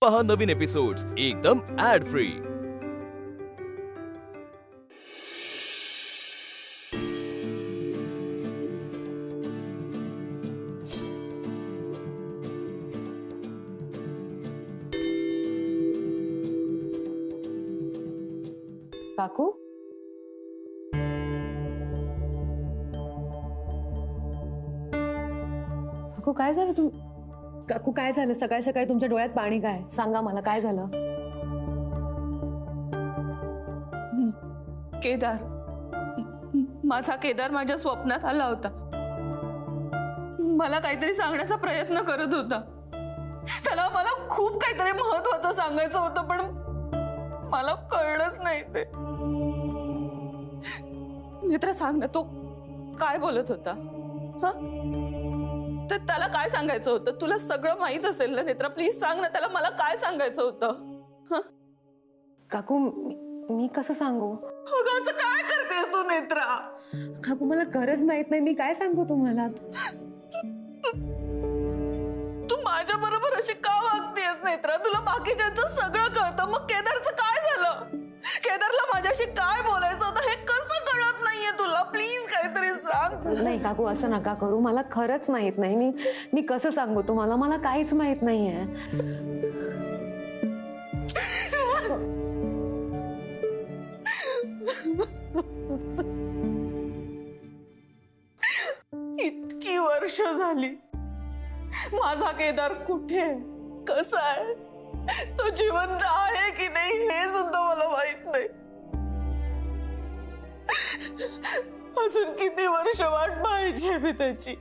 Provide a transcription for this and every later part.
पहा नवीन एपिसोड्स एकदम add free. काकू काकू काय झालं काकू काय झालं सकाळी सकाळी तुमच्या डोळ्यात पाणी काय सांगा मला काय झालं। केदार माझा केदार माझ्या स्वप्नात आला होता। मला काहीतरी सांगण्याचा प्रयत्न करत होता। त्याला मला खूप काहीतरी महत्त्वाचं सांगायचं होतं पण मला कळलंच नाही ते। नेत्रा सांग ना तो काय बोलत होता? तर त्याला काय सांगायचं होतं? तुला सगळं माहित असेल ना नेत्रा, प्लीज सांग ना त्याला मला काय सांगायचं होतं? काकू मी कसं सांगू? असं काय करतेस तू नेत्रा? काकू मला खरंच माहित नाही, मी काय सांगू तुम्हाला? तू माझ्या बरोबर अशी का वागतेस नेत्रा? तुला बाकीच्यांचं सगळं कळतं, मग केदारचं काय झालं? केदारला माझ्याशी काय बोलायचं होतं हे कसं कळत नाहीये तुला? प्लीज काहीतरी सांग। नाही काकू असं नका करू, मला खरंच माहित नाही। मी कसं सांगू तुम्हाला? मला काहीच माहित नाहीये। इतकी वर्ष झाली, माझा केदार कुठे आहे, कसा आहे, तो जिवंत आहे की नाही हे सुद्धा मला माहित नाही। अजून किती वर्ष वाट पाहायची मी त्याची?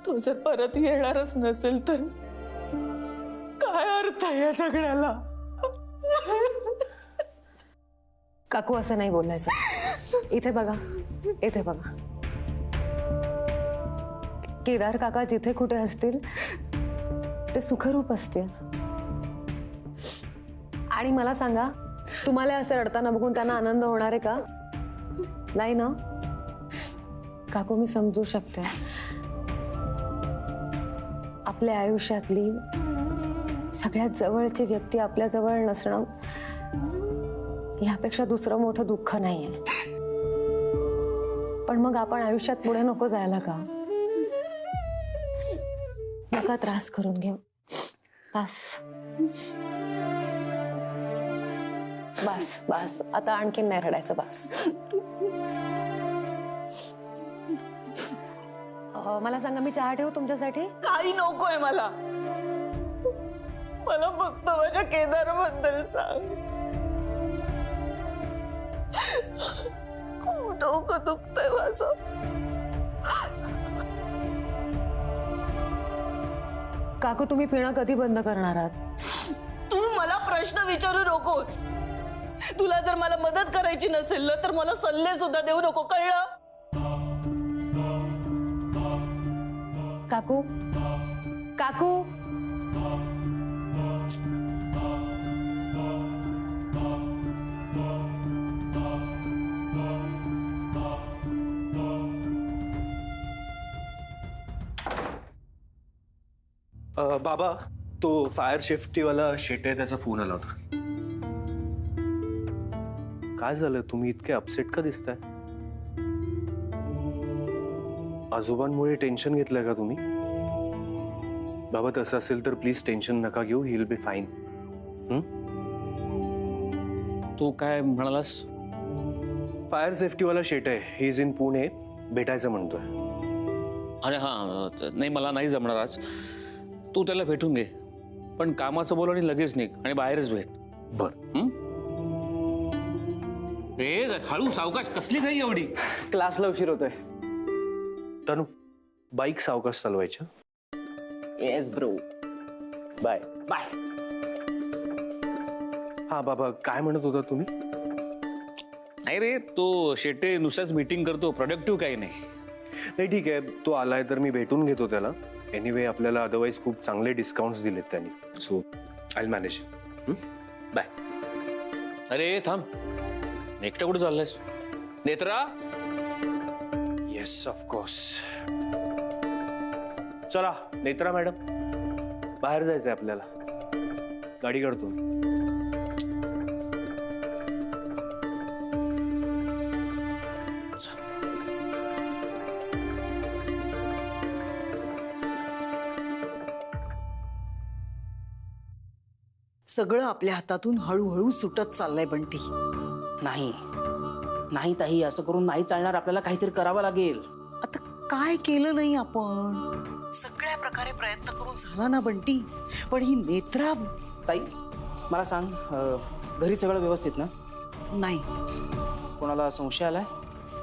तो जर परत येणारच नसेल तर काय अर्थ आहे या सगळ्याला? काकू असं नाही बोलायचं। इथे बघा, इथे बघा, केदार काका जिथे कुठे असतील ते सुखरूप असतील। आणि मला सांगा, तुम्हाला असं रडताना बघून त्यांना आनंद होणार आहे का? नाही ना काकू, मी समजू शकते। आपल्या आयुष्यातली सगळ्यात जवळची व्यक्ती आपल्या जवळ नसणं यापेक्षा दुसरं मोठं दुःख नाहीये। पण मग आपण आयुष्यात पुढे नको जायला का? नका त्रास करून घेऊ। बस बस बस, आता आणखीन नाही रडायचं, बस। मला सांगा, मी चहा ठेवू तुमच्यासाठी? काही नकोय मला। मला फक्त माझ्या केदारबद्दल सांग। खूप डोकं दुखतंय माझं। काकू तुम्ही पिणं कधी बंद करणार आहात? तू मला प्रश्न विचारू नकोस। तुला जर मला मदत करायची नसेल ना तर मला सल्ले सुद्धा देऊ नको, कळलं? काकू काकू बाबा, तो फायर सेफ्टी वाला शेटे त्याचा फोन आला होता। काय झालं, तुम्ही इतके अपसेट का दिसताय? आजोबांमुळे टेन्शन घेतलंय का तुम्ही? बाबा तसं असेल तर प्लीज टेन्शन नका घेऊ, ही विल बी फाईन। तू काय म्हणालास? फायर सेफ्टी वाला शेट आहे, ही इज इन पुणे, भेटायचं म्हणतोय। अरे हां, नाही मला नाही जमणार आज, तू त्याला भेटून घे, पण कामाचं बोल आणि लगेच निघ आणि बाहेरच भेट। बर। हळू सावकाश, कसली काही एवढी? क्लासला उशीर होतोय। तनु, बाईक सावकाश चालवायच्या। Yes bro, bye bye. हा बाबा, काय म्हणत होता तुम्ही? नाही रे, तो शेटे नुसताच मीटिंग करतो, प्रोडक्टिव्ह काही नाही। नाही ठीक आहे, तो आलाय तर मी भेटून घेतो त्याला। एनिवे आपल्याला अदरवाइज खूप चांगले डिस्काउंट्स दिलेत त्यांनी, so I will manage. Bye. अरे थांब, एकटा कुठे चाललायस? नेत्रा? Yes of course. चला नेत्रा मॅडम, बाहेर जायचंय आपल्याला. गाडी काढतो. सगळं आपल्या हातातून हळूहळू सुटत चाललंय बंटी. नाही नाही ताई, असं करून नाही चालणार. आपल्याला काहीतरी करावं लागेल. आता काय केलं नाही आपण? सगळ्या प्रकारे प्रयत्न करून झाला ना बंटी, पण ही नेत्रा ताई मला सांग, घरी सगळं व्यवस्थित ना? नाही. कोणाला संशय आलाय?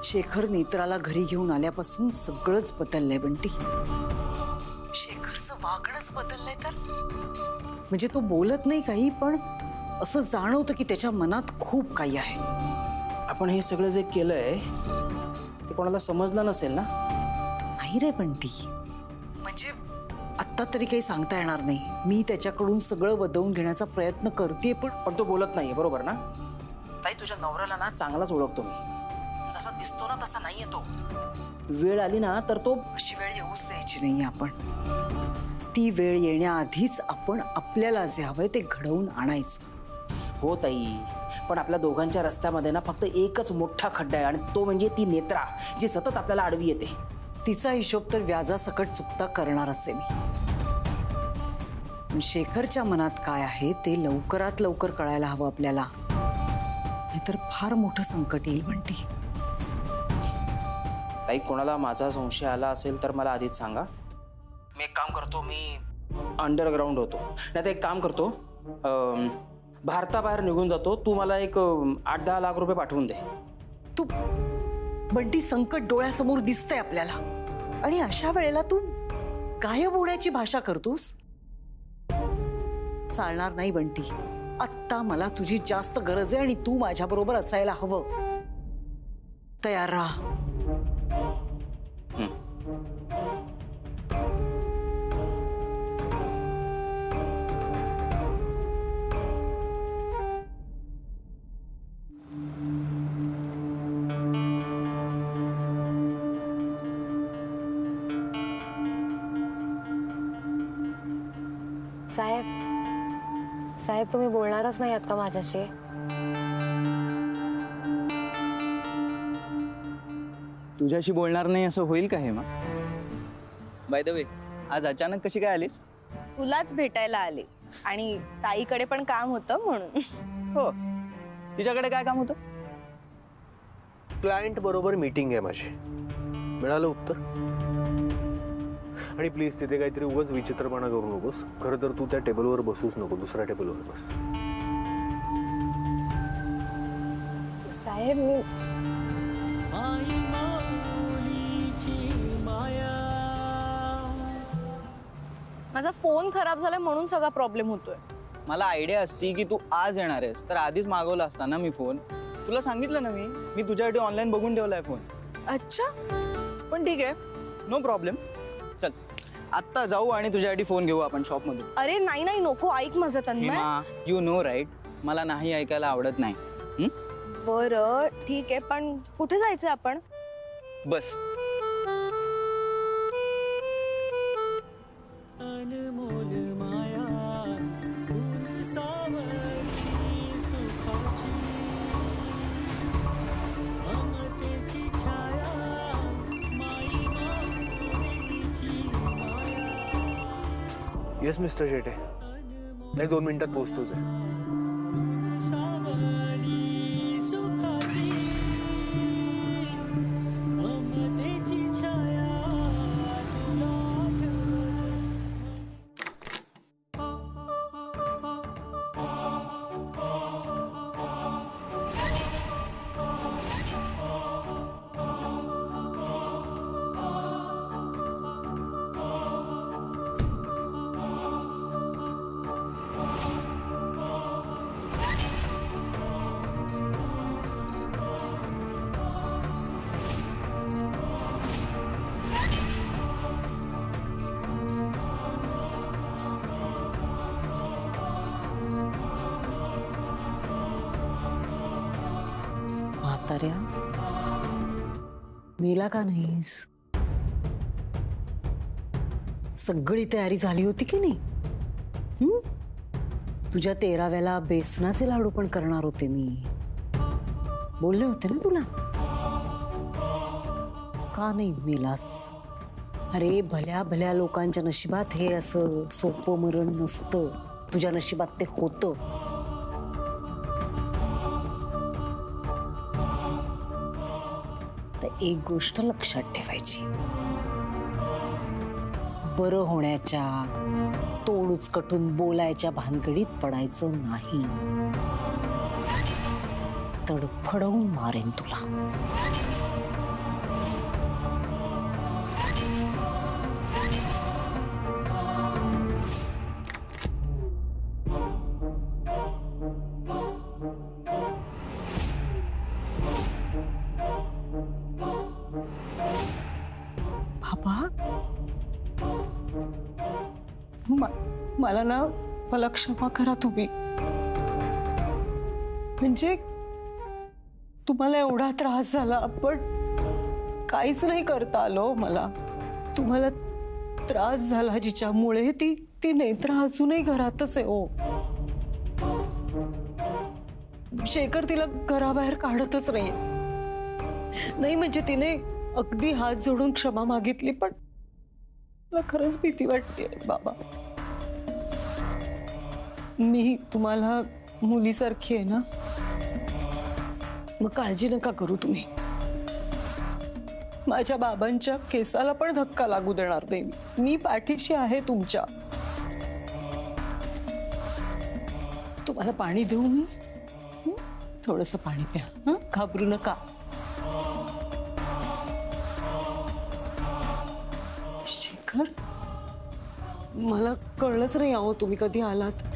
शेखर नेत्राला घरी घेऊन आल्यापासून सगळंच बदललंय बंटी. शेखरचं वागणंच बदललंय. तर म्हणजे तो बोलत नाही काही, पण असं जाणवतं की त्याच्या मनात खूप काही आहे. आपण हे सगळं जे केलंय ते कोणाला समजलं नसेल ना? नाही रे बंटी, म्हणजे आत्ता तरी काही सांगता येणार नाही. मी त्याच्याकडून सगळं बदलून घेण्याचा प्रयत्न करते, पण तो बोलत नाहीये, बरोबर ना? ताई तुझ्या नवऱ्याला ना चांगलाच ओळखतो मी. जसा दिसतो ना तसा नाहीये तो. वेळ आली ना तर तो अशी वेळ येऊच द्यायची नाही आपण. ती वेळ येण्याआधीच आपण आपल्याला जे हवंय ते घडवून आणायचं. हो ताई, पण आपल्या दोघांच्या रस्त्यामध्ये ना फक्त एकच मोठा खड्डा आहे, आणि तो म्हणजे ती नेत्रा, जी सतत आपल्याला आडवी येते. तिचा हिशोब तर व्याजासकट चुकता करणारच आहे मी. पण शेखरच्या मनात काय आहे ते लवकरात लवकर कळायला हवं आपल्याला, नाहीतर फार मोठं संकट येईल बंटी. ताई कोणाला माझा संशय आला असेल तर मला आधीच सांगा. मी एक काम करतो, मी अंडरग्राऊंड होतो. नाही तर एक काम करतो, भारताबाहेर निघून जातो. तू मला एक 8-10 लाख रुपये पाठवून दे. तू बंटी, संकट डोळ्यासमोर दिसतंय आपल्याला, आणि अशा वेळेला तू गायब होण्याची भाषा करतोस. चालणार नाही बंटी. आत्ता मला तुझी जास्त गरज आहे आणि तू माझ्याबरोबर असायला हवं. तयार राहा. साहेब, साहेब तुम्ही बोलणारच नाही आहात का माझ्याशी? तुझ्याशी बोलणार नाही असं होईल का हेमा? बाय द वे, आज अचानक कशी काय आलीस? तुलाच भेटायला आले, आणि ताईकडे पण काम होतं म्हणून. हो, तिच्याकडे काय काम होतं? क्लायंट बरोबर मीटिंग आहे माझी. मिळालं उत्तर. आणि प्लीज तिथे काहीतरी उगाच विचित्रपणा करू नकोस. खरं तर तू त्या टेबलवर बसूच नको, दुसऱ्या टेबलवर बस. साहेब मी माझा फोन खराब झाला म्हणून सगळा प्रॉब्लेम होतोय. मला आयडिया असती की तू आज येणार आहेस तर आधीच मागवला असता ना मी फोन. तुला सांगितलं ना मी तुझ्यासाठी ऑनलाईन बघून ठेवलाय फोन. अच्छा, पण ठीक आहे, नो प्रॉब्लेम. चल आत्ता जाऊ आणि तुझ्यासाठी फोन घेऊ आपण शॉपमधून. अरे नाही नाही नको, ऐक माझं तन्मय. यू नो राईट, मला नाही ऐकायला आवडत नाही. बरं ठीक आहे, पण कुठे जायचंय आपण? बस. येस मिस्टर शेटे, नाही 2 मिनिटात पोहोचतोच आहे. म्हाताऱ्या, मेला का नाहीस? सगळी तयारी झाली होती की नाही? तुझ्या 13व्याला बेसनाचे लाडू पण करणार होते मी, बोलले होते ना तुला. का नाही मेलास? अरे भल्या भल्या लोकांच्या नशिबात हे असं सोपं मरण नसतं, तुझ्या नशिबात ते होतं. तर एक गोष्ट लक्षात ठेवायची, बरं होण्याच्या तोंड उचकटून बोलायच्या भानगडीत पडायचं नाही. तडफडवून मारेन तुला. मला ना, मला क्षमा करा तुम्ही. म्हणजे तुम्हाला एवढा त्रास झाला पण काहीच नाही करता आलो मला. तुम्हाला त्रास झाला जिच्यामुळे ती नेत्र अजूनही घरातच आहे. ओ शेखर तिला घराबाहेर काढतच नाही म्हणजे तिने अगदी हात जोडून क्षमा मागितली, पण मला खरंच भीती वाटते बाबा. मी तुम्हाला मुलीसारखी आहे ना, मग काळजी नका करू तुम्ही. माझ्या बाबांच्या केसाला पण धक्का लागू देणार नाही. मी पाठीशी आहे तुमच्या. तुम्हाला पाणी देऊ मी? थोडंसं पाणी प्या, घाबरू नका. शेखर, मला कळलंच नाही आहो तुम्ही कधी आलात.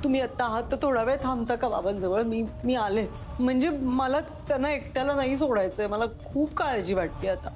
तुम्ही आता आहात तर थोडा वेळ थांबता का बाबांजवळ? मी आलेच. म्हणजे मला त्यांना एकट्याला नाही सोडायचंय. मला खूप काळजी वाटते आता.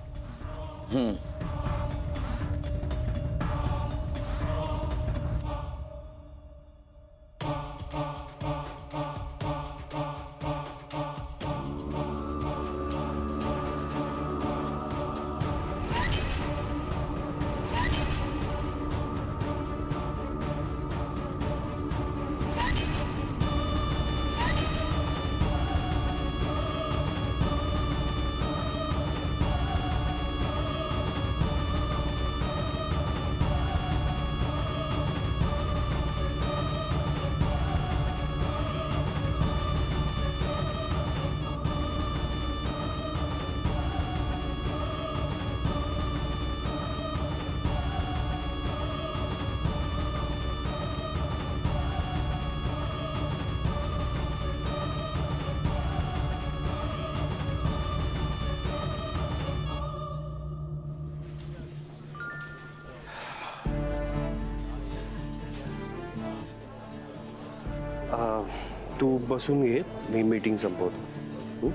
तू बसून घे, मी मीटिंग संपवतो.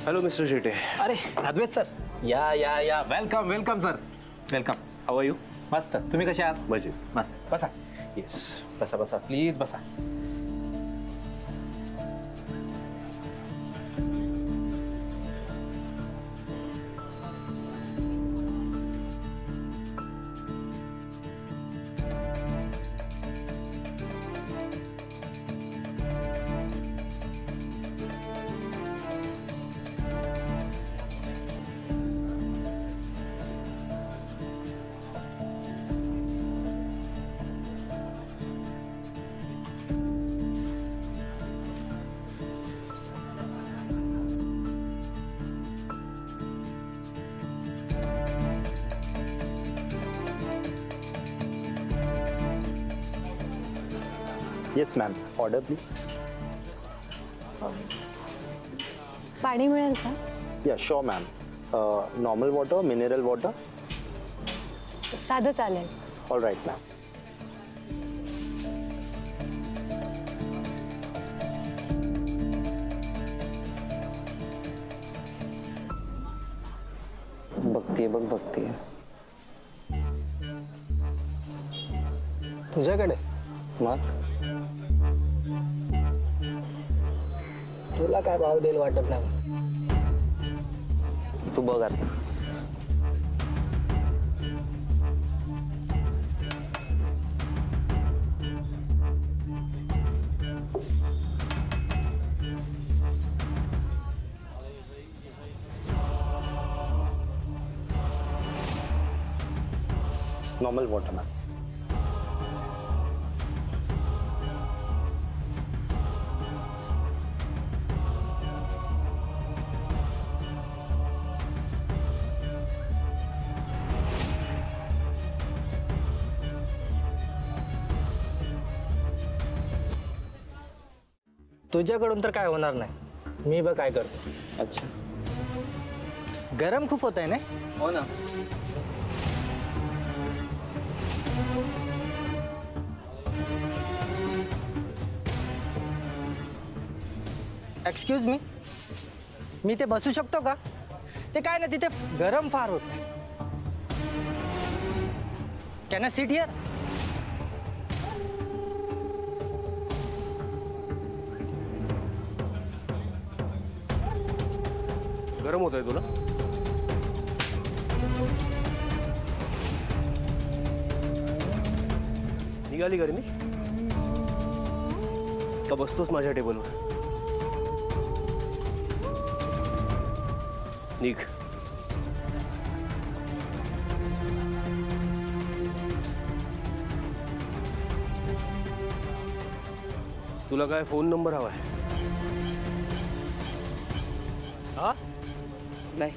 Hello mister Shete. अरे अद्वैत सर, या या या, welcome welcome sir, welcome. How are you? मस्त सर, तुम्ही कसे आहात? मजेत. मस्त, बसा. येस, बसा बसा, प्लीज बसा. Yes ma'am, order please. पाणी मिळेल का? Yeah sure ma'am. Normal water, mineral water? साधं चालेल. All right ma'am. तुझ्याकडे मग तुला काय भाव देईल वाटत नाही. तू बघ आता. Normal water ma'am. तुझ्याकडून तर काय होणार नाही. मी बघ काय करतो. अच्छा. गरम खूप होत आहे ना. हो ना. एक्सक्यूज मी, मी ते बसू शकतो का? ते काय ना तिथे गरम फार होत. Can I sit here? गरम होत आहे तुला? निघाली गरमी का बसतोस माझ्या टेबलवर? निघ. तुला काय फोन नंबर हवाय? हा? नाही.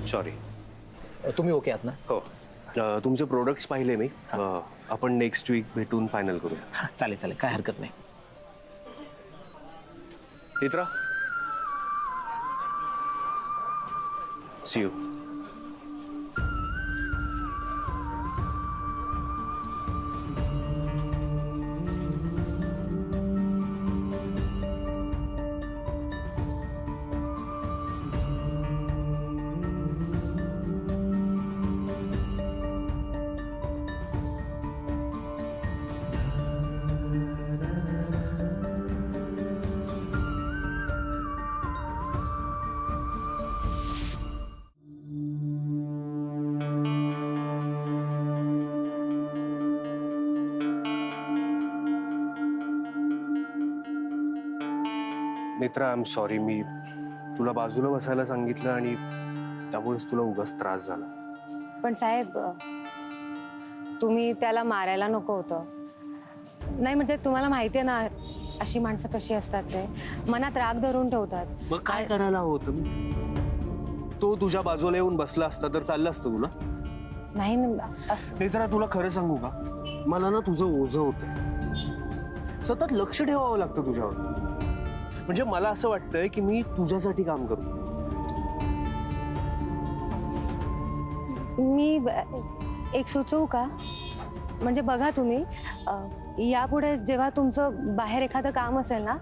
सॉरी. तुम्ही ओके आहात ना? हो. तुमचे प्रोडक्ट्स पाहिले मी. आपण नेक्स्ट वीक भेटून फायनल करू. चालेल चालेल, काय हरकत नाही. Netra, see you. Netra, I am sorry. मी तुला बाजूला बसायला सांगितलं आणि त्यामुळेच तुला उगाच त्रास झाला. पण साहेब, तुम्ही त्याला मारायला नको होतं. नाही म्हणजे तुम्हाला माहिती आहे ना अशी माणसं कशी असतात. ते मनात राग धरून ठेवतात. मग काय करायला हवं होतं? तो तुझ्या बाजूला येऊन बसला असता तर चाललं असतं तुला? नाही नेत्रा, तुला खरं सांगू का, मला ना तुझं ओझं होतं. सतत लक्ष ठेवावं लागतं तुझ्यावर. म्हणजे मला असं वाटतंय की मी तुझ्यासाठी काम करतो. मी एक सुचवू का? म्हणजे बघा तुम्ही, यापुढे जेव्हा तुमचं बाहेर एखादं काम असेल ना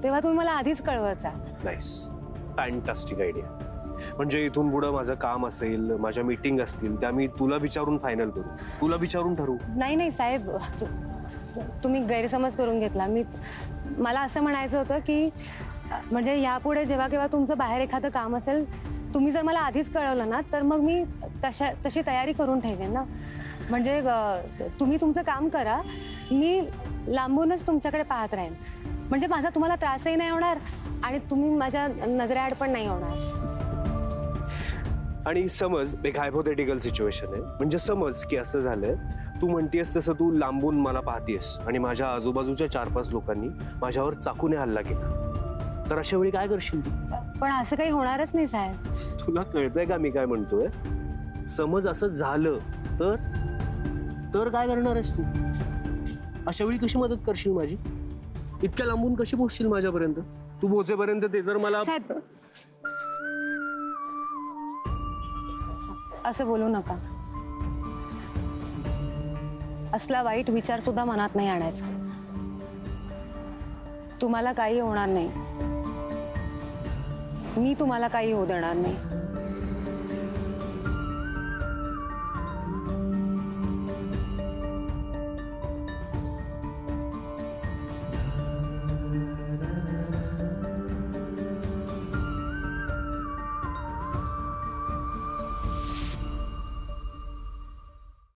तेव्हा तुम्ही मला आधीच कळवायचा. Nice, fantastic idea. म्हणजे इथून पुढं माझं काम असेल, माझ्या मीटिंग असतील, त्या मी तुला विचारून फायनल करू, तुला विचारून ठरवू. नाही साहेब, तुम्ही गैरसमज करून घेतला. मला असं म्हणायचं होतं की म्हणजे यापुढे जेव्हा केव्हा तुमचं बाहेर एखादं काम असेल, तुम्ही जर मला आधीच कळवलं ना तर मग मी तशी तयारी करून ठेवेन ना. म्हणजे तुम्ही तुमचं काम करा, मी लांबूनच तुमच्याकडे पाहत राहीन. म्हणजे माझा तुम्हाला त्रासही नाही होणार आणि तुम्ही माझ्या नजरेआड पण नाही होणार. आणि समज एक हायपोथेटिकल सिच्युएशन आहे. म्हणजे समज की असं झालंय, तू म्हणतेस तसं तू लांबून मला पाहतेस आणि माझ्या आजूबाजूच्या 4-5 लोकांनी माझ्यावर चाकूने हल्ला केला, तर अशा वेळी काय करशील तू? पण असं काही होणारच नाही साहेब. तुला कळतंय का मी काय म्हणतोय? समज असं झालं तर काय करणार आहेस तू? अशा वेळी कशी मदत करशील माझी? इतक्या लांबून कशी पोहोचशील माझ्यापर्यंत? तू पोहोचेपर्यंत ते तर मला... साहेब, असं बोलू नका. असला वाईट विचार सुद्धा मनात नाही आणायचा. तुम्हाला काही होणार नाही. मी तुम्हाला काही होऊ देणार नाही.